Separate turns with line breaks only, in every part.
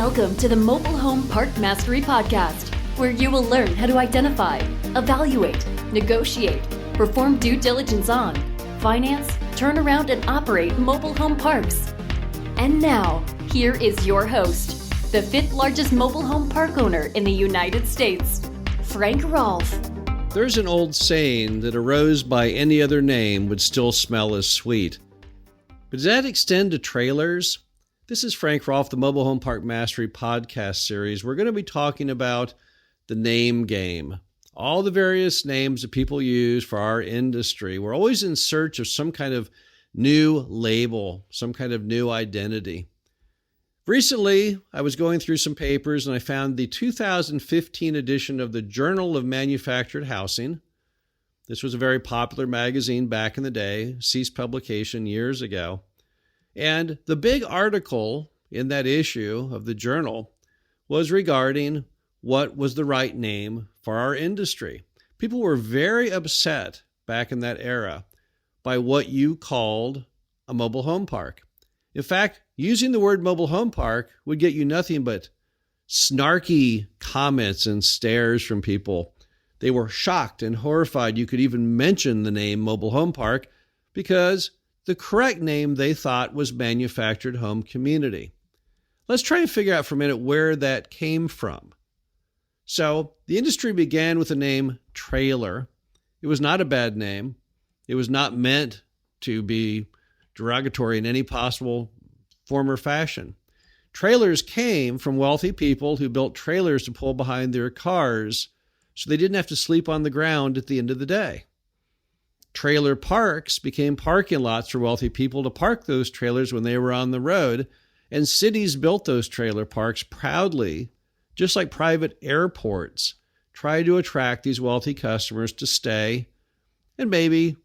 Welcome to the Mobile Home Park Mastery Podcast, where you will learn how to identify, evaluate, negotiate, perform due diligence on, finance, turn around, and operate mobile home parks. And now, here is your host, the fifth largest mobile home park owner in the United States, Frank Rolfe.
There's an old saying that a rose by any other name would still smell as sweet. But does that extend to trailers? This is Frank Rolfe, the Mobile Home Park Mastery podcast series. We're going to be talking about the name game, all the various names that people use for our industry. We're always in search of some kind of new label, some kind of new identity. Recently, I was going through some papers and I found the 2015 edition of the Journal of Manufactured Housing. This was a very popular magazine back in the day, ceased publication years ago. And the big article in that issue of the journal was regarding what was the right name for our industry. People were very upset back in that era by what you called a mobile home park. In fact, using the word mobile home park would get you nothing but snarky comments and stares from people. They were shocked and horrified you could even mention the name mobile home park because the correct name they thought was manufactured home community. Let's try and figure out for a minute where that came from. So the industry began with the name trailer. It was not a bad name. It was not meant to be derogatory in any possible form or fashion. Trailers came from wealthy people who built trailers to pull behind their cars so they didn't have to sleep on the ground at the end of the day. Trailer parks became parking lots for wealthy people to park those trailers when they were on the road, and cities built those trailer parks proudly, just like private airports try to attract these wealthy customers to stay and maybe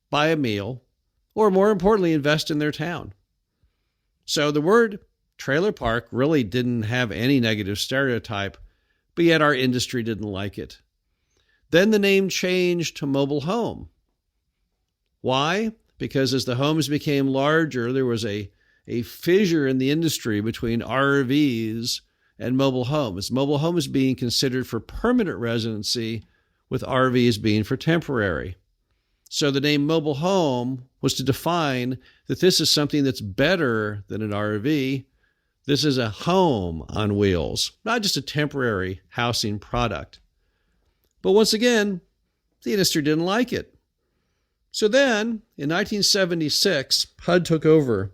buy a meal, or more importantly, invest in their town. So the word trailer park really didn't have any negative stereotype, but yet our industry didn't like it. Then the name changed to mobile home. Why? Because as the homes became larger, there was a fissure in the industry between RVs and mobile homes. Mobile homes being considered for permanent residency, with RVs being for temporary. So the name mobile home was to define that this is something that's better than an RV. This is a home on wheels, not just a temporary housing product. But once again, the industry didn't like it. So then, in 1976, HUD took over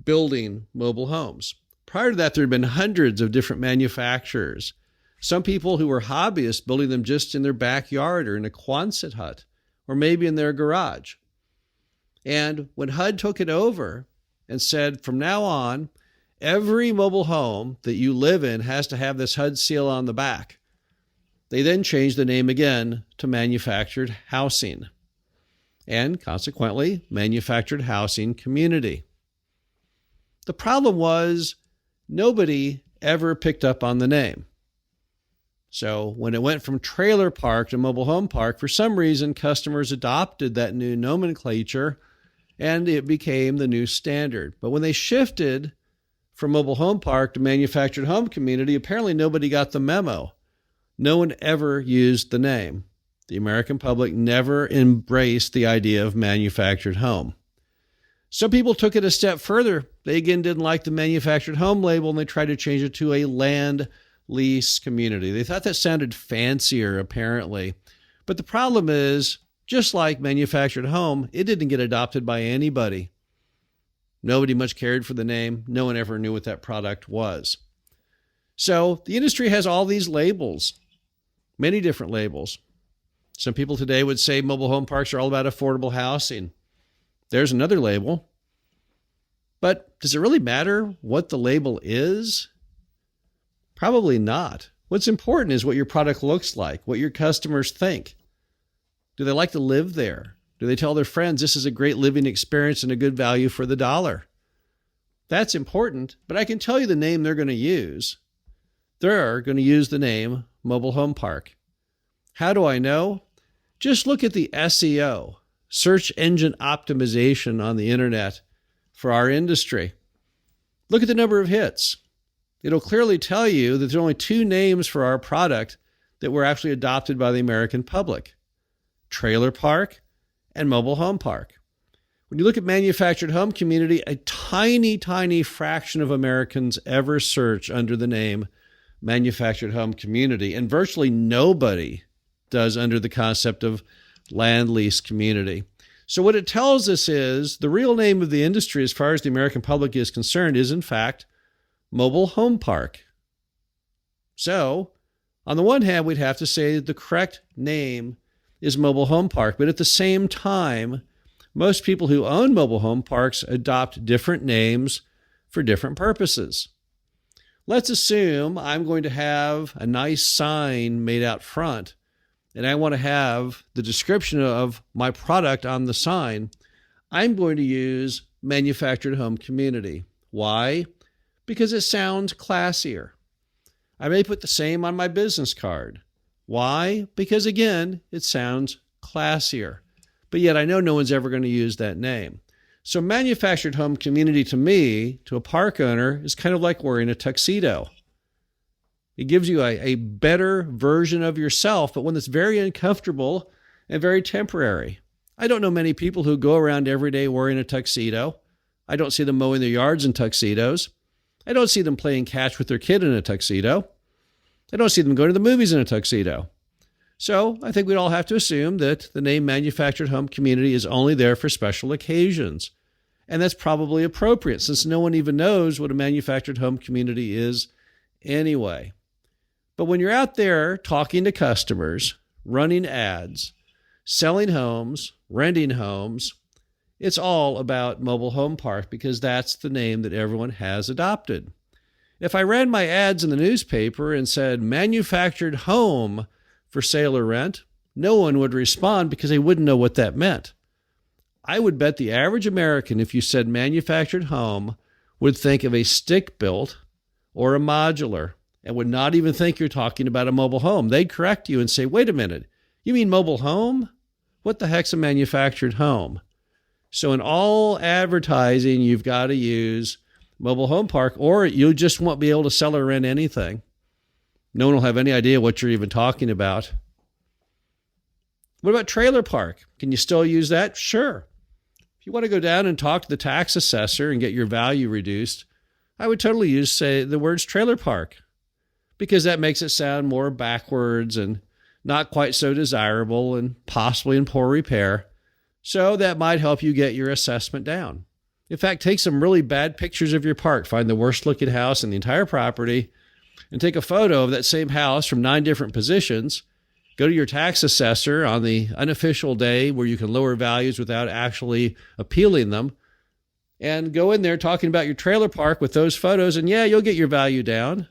building mobile homes. Prior to that, there had been hundreds of different manufacturers. Some people who were hobbyists building them just in their backyard or in a Quonset hut, or maybe in their garage. And when HUD took it over and said, from now on, every mobile home that you live in has to have this HUD seal on the back, they then changed the name again to manufactured housing, and consequently, manufactured housing community. The problem was nobody ever picked up on the name. So when it went from trailer park to mobile home park, for some reason, customers adopted that new nomenclature and it became the new standard. But when they shifted from mobile home park to manufactured home community, apparently nobody got the memo. No one ever used the name. The American public never embraced the idea of manufactured home. Some people took it a step further. They again didn't like the manufactured home label and they tried to change it to a land lease community. They thought that sounded fancier, apparently. But the problem is, just like manufactured home, it didn't get adopted by anybody. Nobody much cared for the name. No one ever knew what that product was. So the industry has all these labels, many different labels. Some people today would say mobile home parks are all about affordable housing. There's another label. But does it really matter what the label is? Probably not. What's important is what your product looks like, what your customers think. Do they like to live there? Do they tell their friends this is a great living experience and a good value for the dollar? That's important, but I can tell you the name they're going to use. They're going to use the name mobile home park. How do I know? Just look at the SEO, search engine optimization on the internet for our industry. Look at the number of hits. It'll clearly tell you that there are only two names for our product that were actually adopted by the American public: trailer park and mobile home park. When you look at manufactured home community, a tiny, tiny fraction of Americans ever search under the name manufactured home community, and virtually nobody does under the concept of land lease community. So what it tells us is the real name of the industry, as far as the American public is concerned, is in fact mobile home park. So on the one hand, we'd have to say the correct name is mobile home park, but at the same time, most people who own mobile home parks adopt different names for different purposes. Let's assume I'm going to have a nice sign made out front, and I want to have the description of my product on the sign. I'm going to use manufactured home community. Why? Because it sounds classier. I may put the same on my business card. Why? Because again, it sounds classier. But yet I know no one's ever going to use that name. So manufactured home community to me, to a park owner, is kind of like wearing a tuxedo. It gives you a better version of yourself, but one that's very uncomfortable and very temporary. I don't know many people who go around every day wearing a tuxedo. I don't see them mowing their yards in tuxedos. I don't see them playing catch with their kid in a tuxedo. I don't see them going to the movies in a tuxedo. So I think we'd all have to assume that the name manufactured home community is only there for special occasions. And that's probably appropriate since no one even knows what a manufactured home community is anyway. But when you're out there talking to customers, running ads, selling homes, renting homes, it's all about mobile home park because that's the name that everyone has adopted. If I ran my ads in the newspaper and said manufactured home for sale or rent, no one would respond because they wouldn't know what that meant. I would bet the average American, if you said manufactured home, would think of a stick-built or a modular and would not even think you're talking about a mobile home. They'd correct you and say, wait a minute, you mean mobile home? What the heck's a manufactured home? So in all advertising, you've got to use mobile home park, or you just won't be able to sell or rent anything. No one will have any idea what you're even talking about. What about trailer park? Can you still use that? Sure. If you want to go down and talk to the tax assessor and get your value reduced, I would totally use, say, the words trailer park, because that makes it sound more backwards and not quite so desirable and possibly in poor repair. So that might help you get your assessment down. In fact, take some really bad pictures of your park, find the worst looking house in the entire property, and take a photo of that same house from 9 different positions. Go to your tax assessor on the unofficial day where you can lower values without actually appealing them, and go in there talking about your trailer park with those photos, and yeah, you'll get your value down.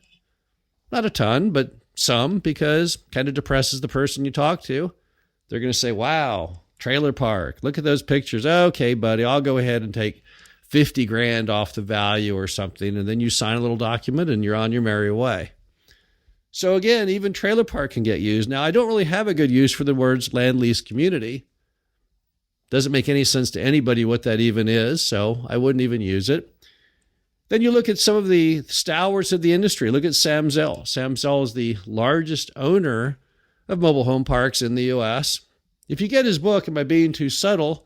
Not a ton, but some, because kind of depresses the person you talk to. They're going to say, wow, trailer park, look at those pictures. Okay, buddy, I'll go ahead and take 50 grand off the value or something, and then you sign a little document and you're on your merry way. So again, even trailer park can get used. Now, I don't really have a good use for the words land lease community. Doesn't make any sense to anybody what that even is, so I wouldn't even use it. Then you look at some of the stalwarts of the industry. Look at Sam Zell. Sam Zell is the largest owner of mobile home parks in the U.S. If you get his book, Am I Being Too Subtle,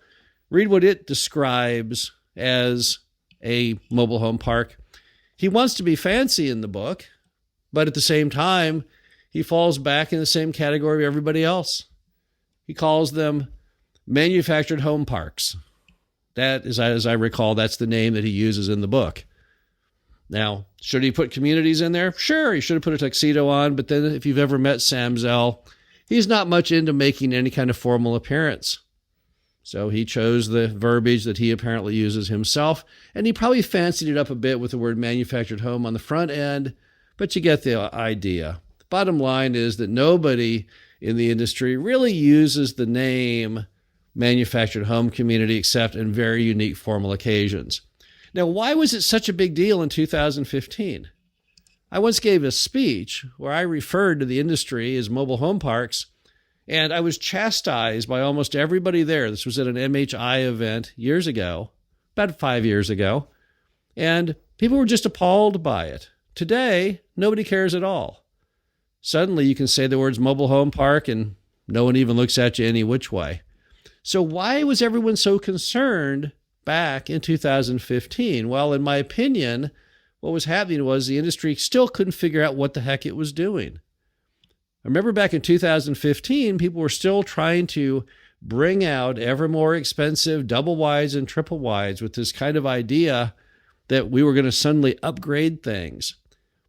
read what it describes as a mobile home park. He wants to be fancy in the book, but at the same time, he falls back in the same category of everybody else. He calls them manufactured home parks. That is, as I recall, that's the name that he uses in the book. Now, should he put communities in there? Sure, he should have put a tuxedo on, but then if you've ever met Sam Zell, he's not much into making any kind of formal appearance. So he chose the verbiage that he apparently uses himself, and he probably fancied it up a bit with the word manufactured home on the front end, but you get the idea. The bottom line is that nobody in the industry really uses the name manufactured home community except in very unique formal occasions. Now, why was it such a big deal in 2015? I once gave a speech where I referred to the industry as mobile home parks, and I was chastised by almost everybody there. This was at an MHI event years ago, about 5 years ago, and people were just appalled by it. Today, nobody cares at all. Suddenly, you can say the words mobile home park and no one even looks at you any which way. So why was everyone so concerned back in 2015? Well, in my opinion, what was happening was the industry still couldn't figure out what the heck it was doing. I remember back in 2015, people were still trying to bring out ever more expensive double wides and triple wides with this kind of idea that we were going to suddenly upgrade things.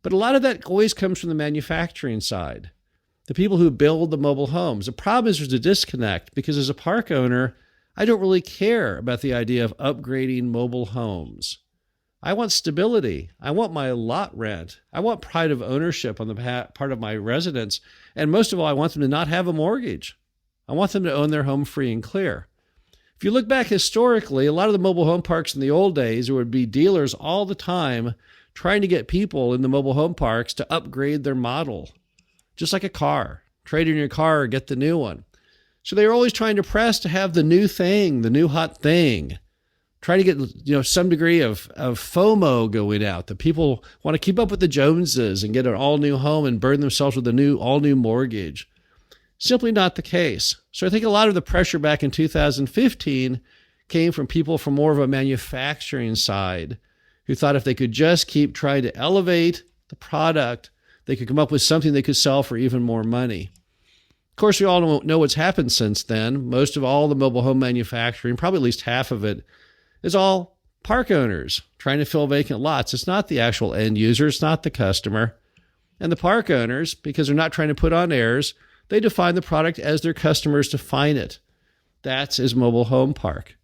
But a lot of that always comes from the manufacturing side, the people who build the mobile homes. The problem is there's a disconnect because as a park owner, I don't really care about the idea of upgrading mobile homes. I want stability. I want my lot rent. I want pride of ownership on the part of my residents. And most of all, I want them to not have a mortgage. I want them to own their home free and clear. If you look back historically, a lot of the mobile home parks in the old days, there would be dealers all the time trying to get people in the mobile home parks to upgrade their model. Just like a car. Trade in your car or get the new one. So they were always trying to press to have the new thing, the new hot thing. Try to get some degree of FOMO going out. The people want to keep up with the Joneses and get an all-new home and burden themselves with a all-new mortgage. Simply not the case. So I think a lot of the pressure back in 2015 came from people from more of a manufacturing side who thought if they could just keep trying to elevate the product, they could come up with something they could sell for even more money. Of course, we all know what's happened since then. Most of all the mobile home manufacturing, probably at least half of it, is all park owners trying to fill vacant lots. It's not the actual end user. It's not the customer. And the park owners, because they're not trying to put on airs, they define the product as their customers define it. That's his mobile home park.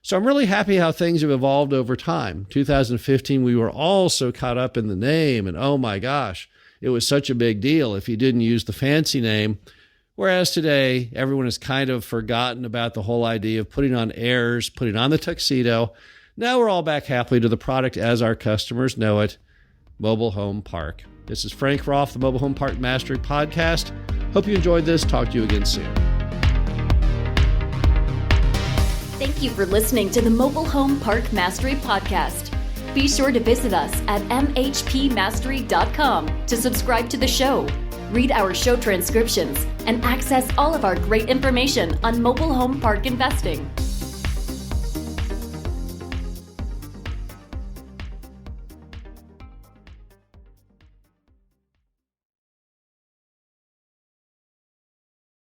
So I'm really happy how things have evolved over time. 2015, we were all so caught up in the name, and oh my gosh, it was such a big deal if you didn't use the fancy name. Whereas today, everyone has kind of forgotten about the whole idea of putting on airs, putting on the tuxedo. Now we're all back happily to the product as our customers know it, mobile home park. This is Frank Rolfe, the Mobile Home Park Mastery Podcast. Hope you enjoyed this. Talk to you again soon.
Thank you for listening to the Mobile Home Park Mastery Podcast. Be sure to visit us at mhpmastery.com to subscribe to the show, read our show transcriptions, and access all of our great information on mobile home park investing.